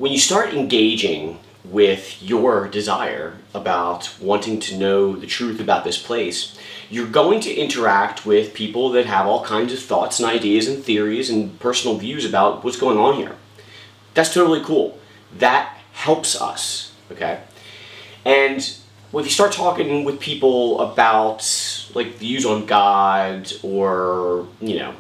when you start engaging with your desire about wanting to know the truth about this place, you're going to interact with people that have all kinds of thoughts and ideas and theories and personal views about what's going on here. That's totally cool. That helps us, okay? And when you start talking with people about like views on God or,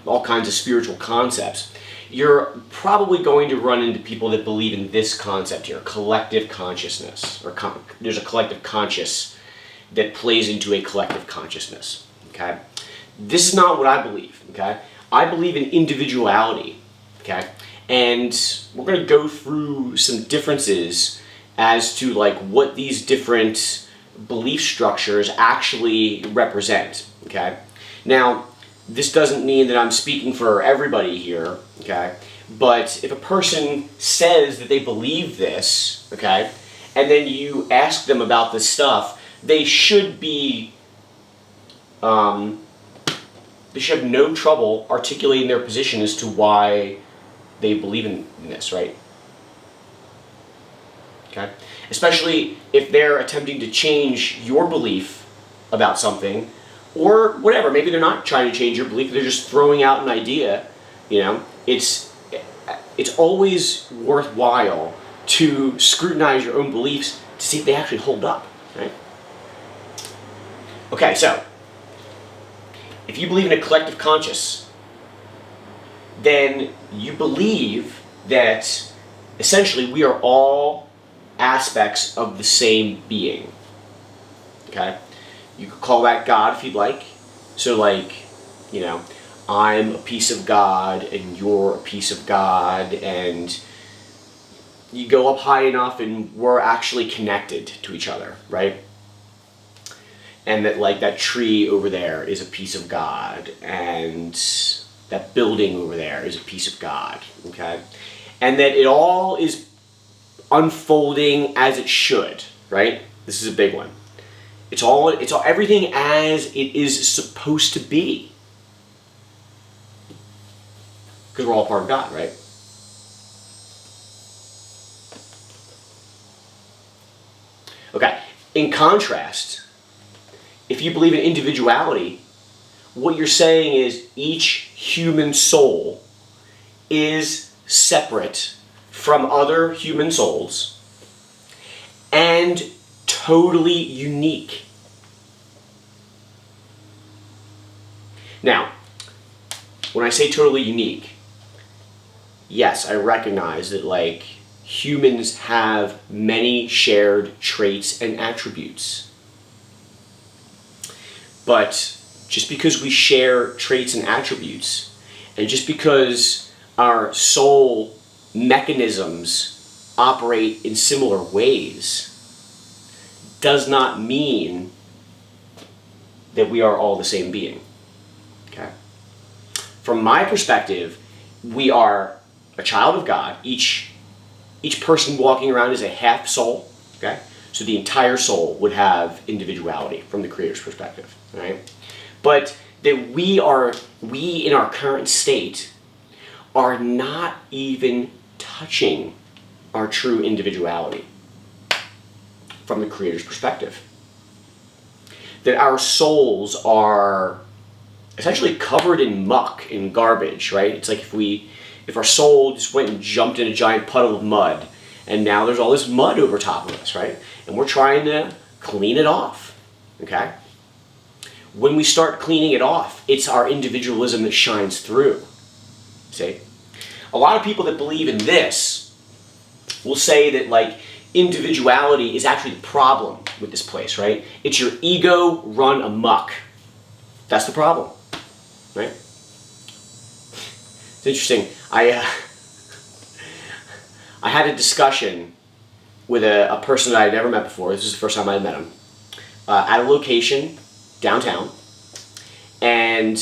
all kinds of spiritual concepts, you're probably going to run into people that believe in this concept here, collective consciousness, or there's a collective conscious that plays into a collective consciousness, okay? This is not what I believe, okay? I believe in individuality, okay? And we're going to go through some differences as to like what these different belief structures actually represent, okay? Now, this doesn't mean that I'm speaking for everybody here, okay? But if a person says that they believe this, okay, and then you ask them about this stuff, they should be, they should have no trouble articulating their position as to why they believe in this, right? Okay? Especially if they're attempting to change your belief about something, or whatever. Maybe they're not trying to change your belief, they're just throwing out an idea, It's always worthwhile to scrutinize your own beliefs to see if they actually hold up, right? Okay, so, if you believe in a collective conscious, then you believe that essentially we are all aspects of the same being, okay? You could call that God if you'd like. So like, I'm a piece of God and you're a piece of God, and you go up high enough and we're actually connected to each other, right? And that like that tree over there is a piece of God, and that building over there is a piece of God, okay? And that it all is unfolding as it should, right? This is a big one. It's all everything as it is supposed to be. Because we're all part of God, right? Okay, in contrast, if you believe in individuality, what you're saying is each human soul is separate from other human souls and totally unique. Now, when I say totally unique, yes, I recognize that like humans have many shared traits and attributes. But just because we share traits and attributes, and just because our soul mechanisms operate in similar ways, does not mean that we are all the same being. Okay? From my perspective, we are a child of God. Each person walking around is a half soul. Okay? So the entire soul would have individuality from the Creator's perspective. Right? But that we in our current state are not even touching our true individuality from the Creator's perspective. That our souls are essentially covered in muck and garbage, right? It's like if our soul just went and jumped in a giant puddle of mud, and now there's all this mud over top of us, right? And we're trying to clean it off, okay? When we start cleaning it off, it's our individualism that shines through, see? A lot of people that believe in this will say that, like, individuality is actually the problem with this place, right? It's your ego run amok. That's the problem, right? It's interesting. I had a discussion with a person that I had never met before. This is the first time I had met him. At a location downtown. And,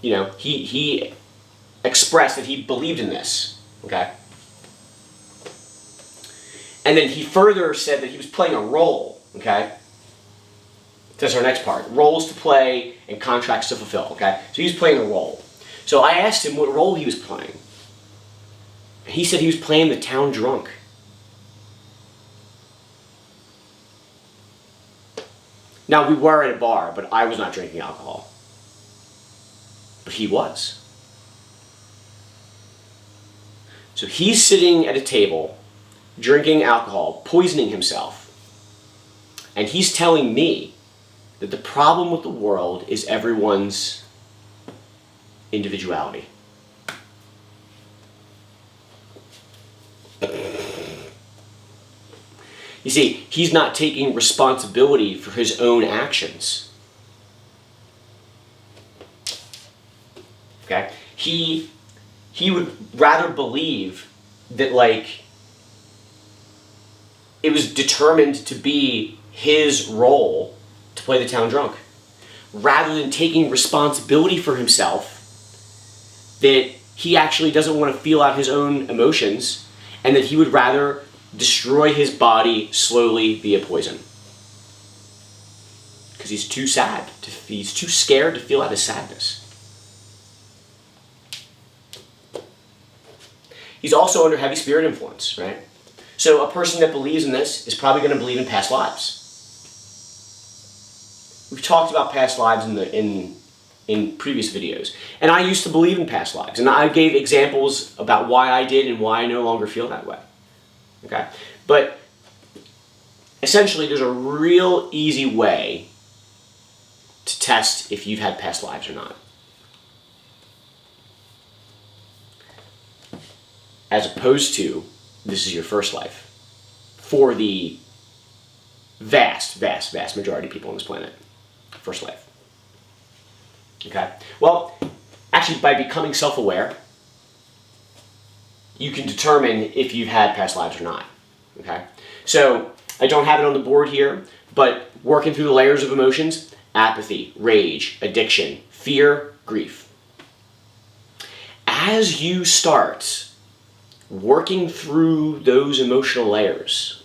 he expressed that he believed in this, okay? And then he further said that he was playing a role, okay? That's our next part. Roles to play and contracts to fulfill, okay? So he was playing a role. So I asked him what role he was playing. He said he was playing the town drunk. Now, we were at a bar, but I was not drinking alcohol. But he was. So he's sitting at a table, drinking alcohol, poisoning himself. And he's telling me that the problem with the world is everyone's individuality. You see, he's not taking responsibility for his own actions. Okay? He would rather believe that, like, it was determined to be his role to play the town drunk, rather than taking responsibility for himself, that he actually doesn't want to feel out his own emotions, and that he would rather destroy his body slowly via poison. Because he's too sad. He's too scared to feel out his sadness. He's also under heavy spirit influence, right? So a person that believes in this is probably going to believe in past lives. We've talked about past lives in previous videos. And I used to believe in past lives. And I gave examples about why I did and why I no longer feel that way. Okay? But essentially, there's a real easy way to test if you've had past lives or not. As opposed to, this is your first life. For the vast, vast, vast majority of people on this planet. First life. Okay? Well, actually, by becoming self-aware, you can determine if you've had past lives or not. Okay? So, I don't have it on the board here, but working through the layers of emotions: apathy, rage, addiction, fear, grief. As you start working through those emotional layers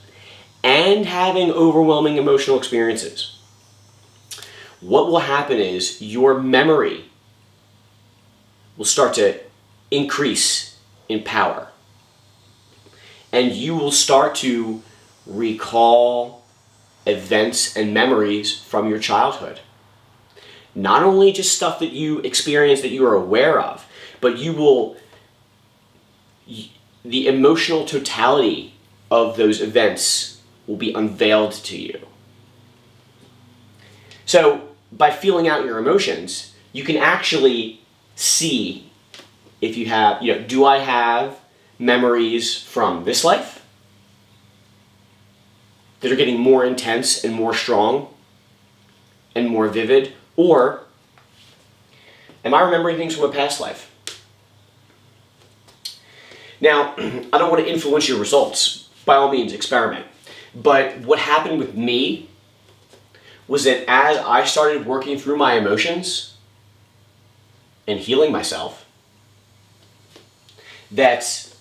and having overwhelming emotional experiences, what will happen is your memory will start to increase in power. And you will start to recall events and memories from your childhood. Not only just stuff that you experienced that you are aware of, but the emotional totality of those events will be unveiled to you. So, by feeling out your emotions, you can actually see if you have, do I have memories from this life that are getting more intense and more strong and more vivid? Or am I remembering things from a past life? Now, I don't want to influence your results. By all means, experiment. But what happened with me was that as I started working through my emotions and healing myself, that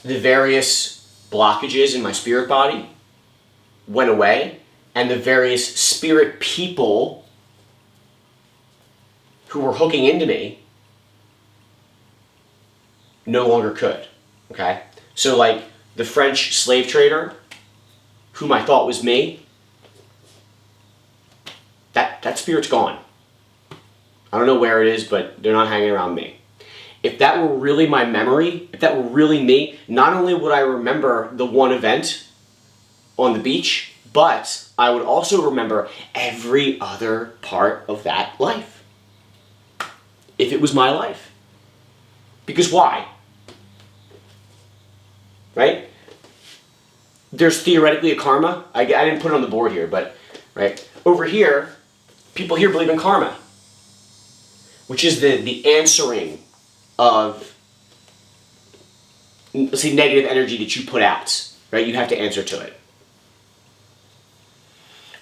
the various blockages in my spirit body went away, and the various spirit people who were hooking into me no longer could. Okay? So, like, the French slave trader, whom I thought was me, that spirit's gone. I don't know where it is, but they're not hanging around me. If that were really my memory, if that were really me, not only would I remember the one event on the beach, but I would also remember every other part of that life. If it was my life. Because why? Right? There's theoretically a karma. I didn't put it on the board here, but right over here, people here believe in karma, which is the answering of, let's say, negative energy that you put out. Right? You have to answer to it.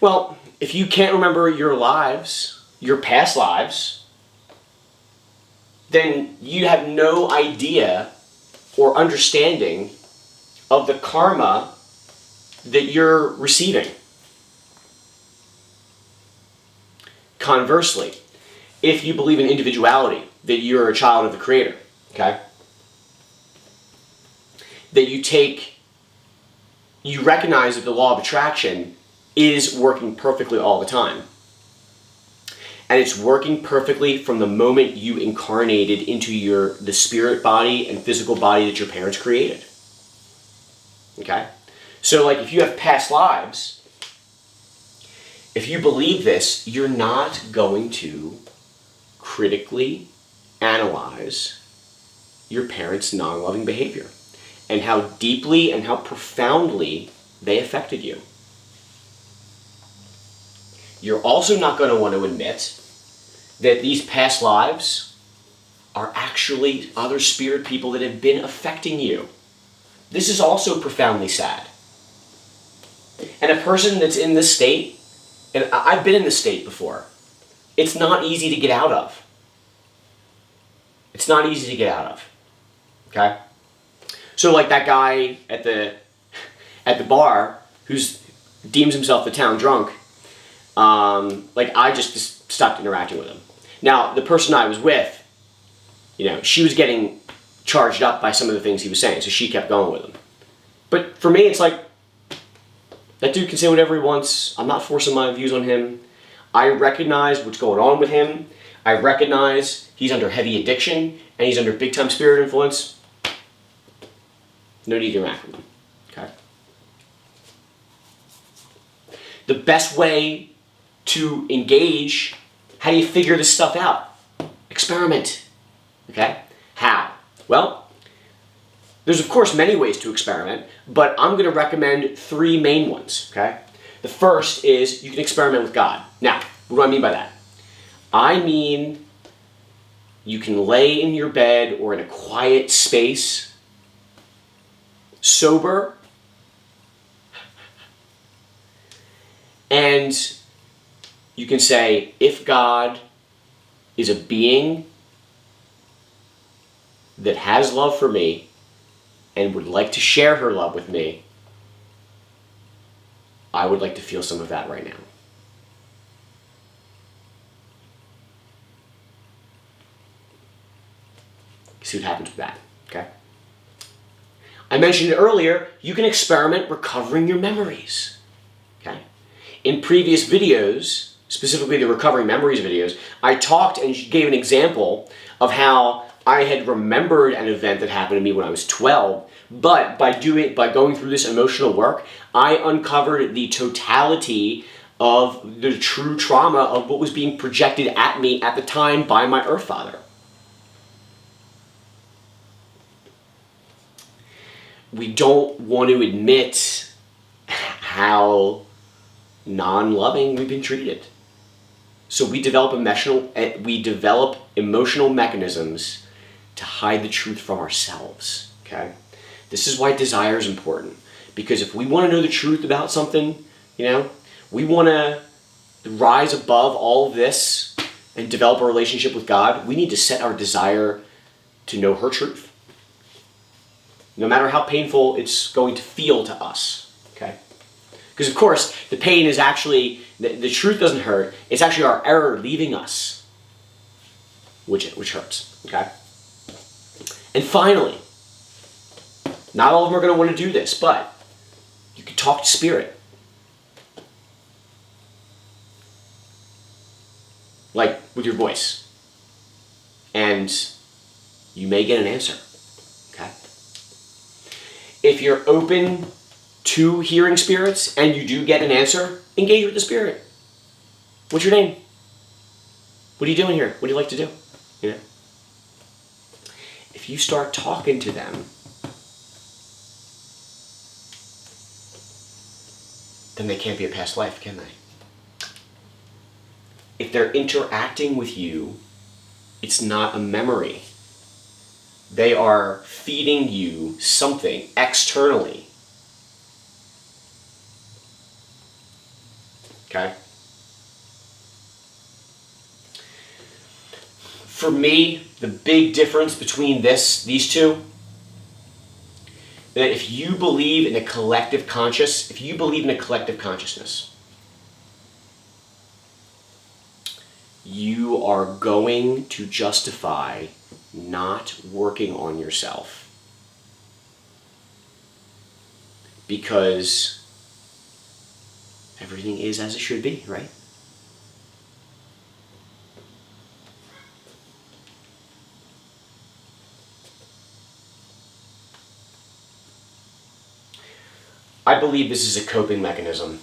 Well, if you can't remember your lives, your past lives, then you have no idea or understanding of the karma that you're receiving. Conversely, if you believe in individuality, that you're a child of the Creator, okay? that you recognize that the law of attraction is working perfectly all the time. And it's working perfectly from the moment you incarnated into the spirit body and physical body that your parents created. Okay? So like if you have past lives, if you believe this, you're not going to critically analyze your parents' non-loving behavior and how deeply and how profoundly they affected you. You're also not going to want to admit that these past lives are actually other spirit people that have been affecting you. This is also profoundly sad. And a person that's in this state, and I've been in this state before, it's not easy to get out of. It's not easy to get out of. Okay? So like that guy at the bar who's deems himself the town drunk, like I just stopped interacting with him. Now, the person I was with, she was getting charged up by some of the things he was saying, so she kept going with him. But for me, it's like, that dude can say whatever he wants. I'm not forcing my views on him. I recognize what's going on with him. I recognize he's under heavy addiction, and he's under big-time spirit influence. No need to interact with him. Okay? The best way to engage, how do you figure this stuff out? Experiment. Okay? How? Well, there's of course many ways to experiment, but I'm going to recommend 3 main ones. Okay? The first is you can experiment with God. Now, what do I mean by that? I mean you can lay in your bed or in a quiet space, sober, and you can say, if God is a being that has love for me and would like to share her love with me, I would like to feel some of that right now. See what happens with that, okay? I mentioned it earlier, you can experiment recovering your memories, okay? In previous videos, specifically the Recovering Memories videos, I talked and gave an example of how I had remembered an event that happened to me when I was 12, but by going through this emotional work, I uncovered the totality of the true trauma of what was being projected at me at the time by my Earth Father. We don't want to admit how non-loving we've been treated. So we develop emotional mechanisms to hide the truth from ourselves, okay? This is why desire is important. Because if we want to know the truth about something, we want to rise above all of this and develop a relationship with God, we need to set our desire to know her truth. No matter how painful it's going to feel to us, okay? Because of course, the pain is actually, the truth doesn't hurt, it's actually our error leaving us, which hurts, okay? And finally, not all of them are going to want to do this, but you can talk to spirit. Like with your voice. And you may get an answer, okay? If you're open to hearing spirits and you do get an answer, engage with the spirit. What's your name? What are you doing here? What do you like to do? If you start talking to them, then they can't be a past life, can they? If they're interacting with you, it's not a memory. They are feeding you something externally. Okay? For me, the big difference between these two, that if you believe in a collective consciousness, you are going to justify not working on yourself. because everything is as it should be, right? I believe this is a coping mechanism.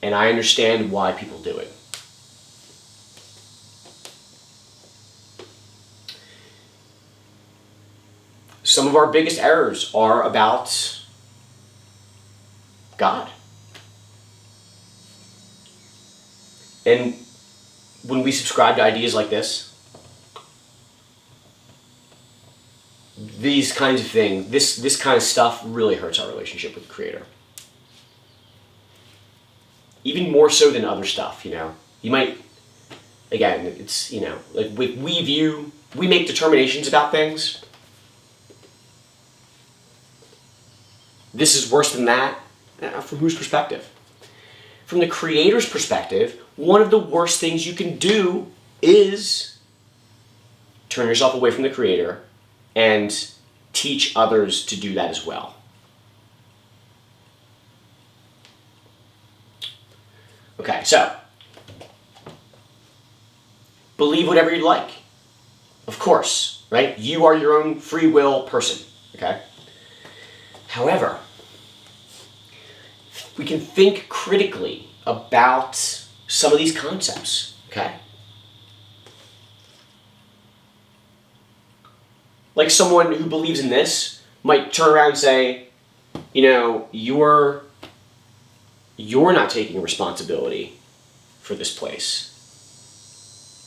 And I understand why people do it. Some of our biggest errors are about God. And when we subscribe to ideas like this, these kinds of things, this kind of stuff really hurts our relationship with the Creator. Even more so than other stuff, you know. You might, again, it's, you know, like we make determinations about things. This is worse than that. From whose perspective? From the Creator's perspective, one of the worst things you can do is turn yourself away from the Creator and teach others to do that as well. Okay, so believe whatever you like. Of course, right? You are your own free will person, okay? However, we can think critically about some of these concepts, okay? Like someone who believes in this might turn around and say, you know, you're not taking responsibility for this place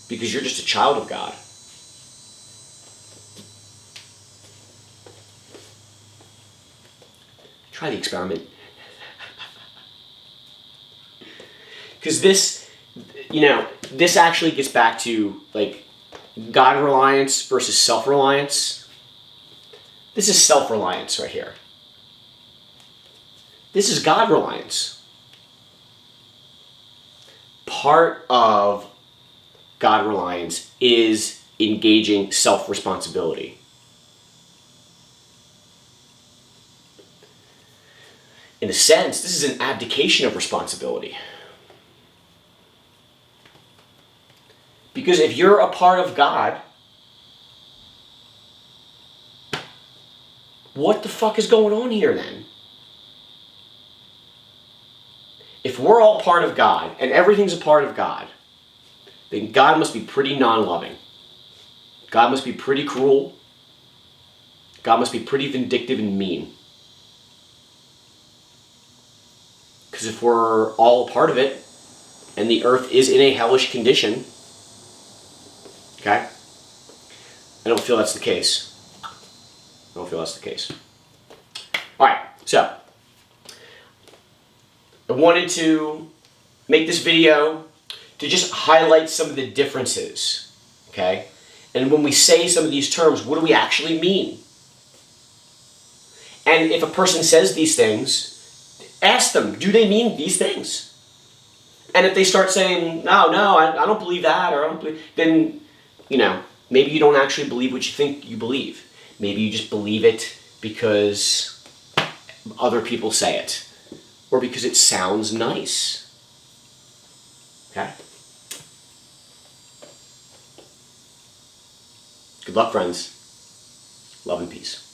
because you're just a child of God. Try the experiment. Because this, you know, this actually gets back to like God reliance versus self-reliance. This is self-reliance right here. This is God reliance. Part of God reliance is engaging self-responsibility. In a sense, this is an abdication of responsibility. Because if you're a part of God, what the fuck is going on here then? If we're all part of God and everything's a part of God, then God must be pretty non-loving. God must be pretty cruel. God must be pretty vindictive and mean. Because if we're all a part of it, and the earth is in a hellish condition, okay? I don't feel that's the case. I don't feel that's the case. Alright, so I wanted to make this video to just highlight some of the differences, okay? And when we say some of these terms, what do we actually mean? And if a person says these things, ask them, do they mean these things? And if they start saying, no, I don't believe that, or I don't believe, then, you know, maybe you don't actually believe what you think you believe. Maybe you just believe it because other people say it, or because it sounds nice. Okay? Good luck, friends. Love and peace.